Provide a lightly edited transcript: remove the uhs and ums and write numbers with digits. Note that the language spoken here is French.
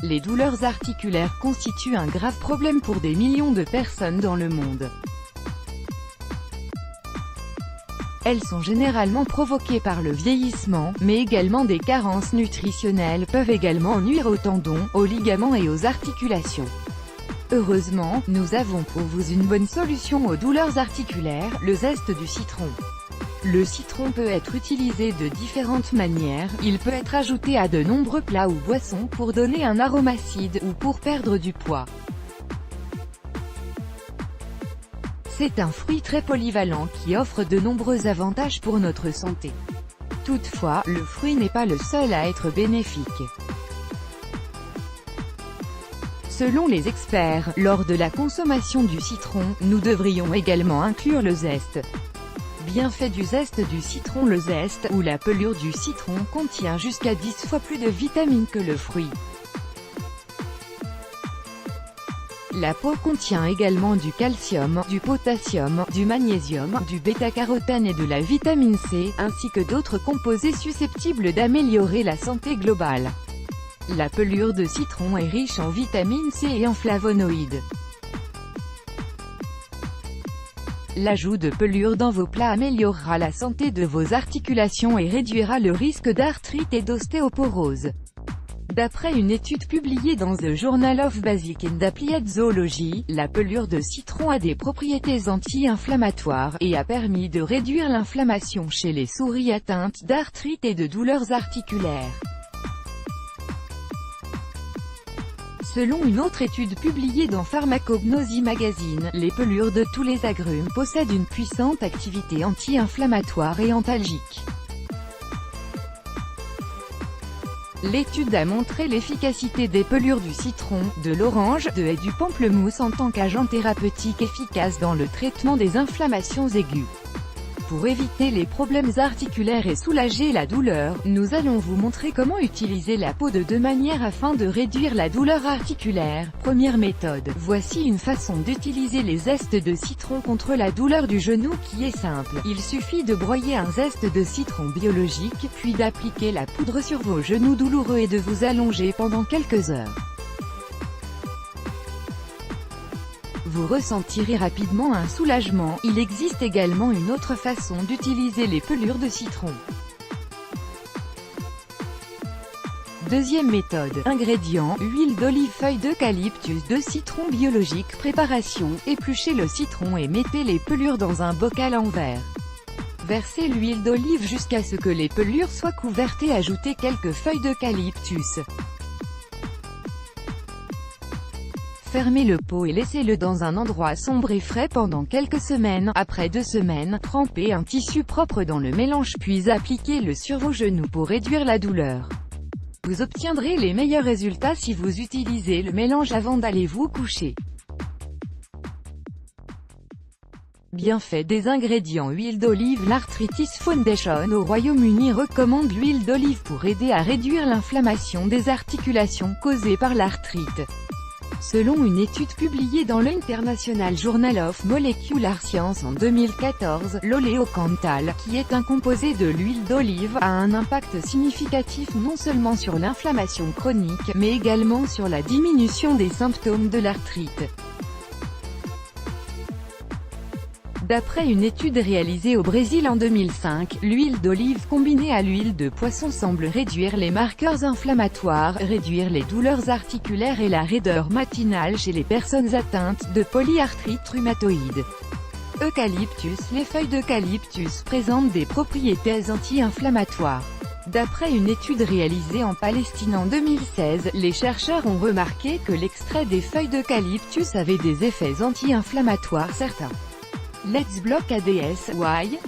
Les douleurs articulaires constituent un grave problème pour des millions de personnes dans le monde. Elles sont généralement provoquées par le vieillissement, mais également des carences nutritionnelles peuvent également nuire aux tendons, aux ligaments et aux articulations. Heureusement, nous avons pour vous une bonne solution aux douleurs articulaires, le zeste du citron. Le citron peut être utilisé de différentes manières, il peut être ajouté à de nombreux plats ou boissons pour donner un arôme acide ou pour perdre du poids. C'est un fruit très polyvalent qui offre de nombreux avantages pour notre santé. Toutefois, le fruit n'est pas le seul à être bénéfique. Selon les experts, lors de la consommation du citron, nous devrions également inclure le zeste. Bienfait du zeste du citron. Le zeste, ou la pelure du citron, contient jusqu'à 10 fois plus de vitamines que le fruit. La peau contient également du calcium, du potassium, du magnésium, du bêta-carotène et de la vitamine C, ainsi que d'autres composés susceptibles d'améliorer la santé globale. La pelure de citron est riche en vitamine C et en flavonoïdes. L'ajout de pelure dans vos plats améliorera la santé de vos articulations et réduira le risque d'arthrite et d'ostéoporose. D'après une étude publiée dans The Journal of Basic and Applied Zoology, la pelure de citron a des propriétés anti-inflammatoires, et a permis de réduire l'inflammation chez les souris atteintes d'arthrite et de douleurs articulaires. Selon une autre étude publiée dans Pharmacognosy Magazine, les pelures de tous les agrumes possèdent une puissante activité anti-inflammatoire et antalgique. L'étude a montré l'efficacité des pelures du citron, de l'orange, et du pamplemousse en tant qu'agent thérapeutique efficace dans le traitement des inflammations aiguës. Pour éviter les problèmes articulaires et soulager la douleur, nous allons vous montrer comment utiliser la peau de deux manières afin de réduire la douleur articulaire. Première méthode. Voici une façon d'utiliser les zestes de citron contre la douleur du genou qui est simple. Il suffit de broyer un zeste de citron biologique, puis d'appliquer la poudre sur vos genoux douloureux et de vous allonger pendant quelques heures. Vous ressentirez rapidement un soulagement. Il existe également une autre façon d'utiliser les pelures de citron. Deuxième méthode. Ingrédients: huile d'olive, feuilles d'eucalyptus, de citron biologique. Préparation: épluchez le citron et mettez les pelures dans un bocal en verre. Versez l'huile d'olive jusqu'à ce que les pelures soient couvertes et ajoutez quelques feuilles d'eucalyptus. Fermez le pot et laissez-le dans un endroit sombre et frais pendant quelques semaines. Après 2 semaines, trempez un tissu propre dans le mélange puis appliquez-le sur vos genoux pour réduire la douleur. Vous obtiendrez les meilleurs résultats si vous utilisez le mélange avant d'aller vous coucher. Bienfait des ingrédients: huile d'olive. L'Arthritis Foundation au Royaume-Uni recommande l'huile d'olive pour aider à réduire l'inflammation des articulations causée par l'arthrite. Selon une étude publiée dans l'International Journal of Molecular Science en 2014, l'oléocanthal, qui est un composé de l'huile d'olive, a un impact significatif non seulement sur l'inflammation chronique, mais également sur la diminution des symptômes de l'arthrite. D'après une étude réalisée au Brésil en 2005, l'huile d'olive combinée à l'huile de poisson semble réduire les marqueurs inflammatoires, réduire les douleurs articulaires et la raideur matinale chez les personnes atteintes de polyarthrite rhumatoïde. Eucalyptus. Les feuilles d'eucalyptus présentent des propriétés anti-inflammatoires. D'après une étude réalisée en Palestine en 2016, les chercheurs ont remarqué que l'extrait des feuilles d'eucalyptus avait des effets anti-inflammatoires certains. Let's block ADS. Why?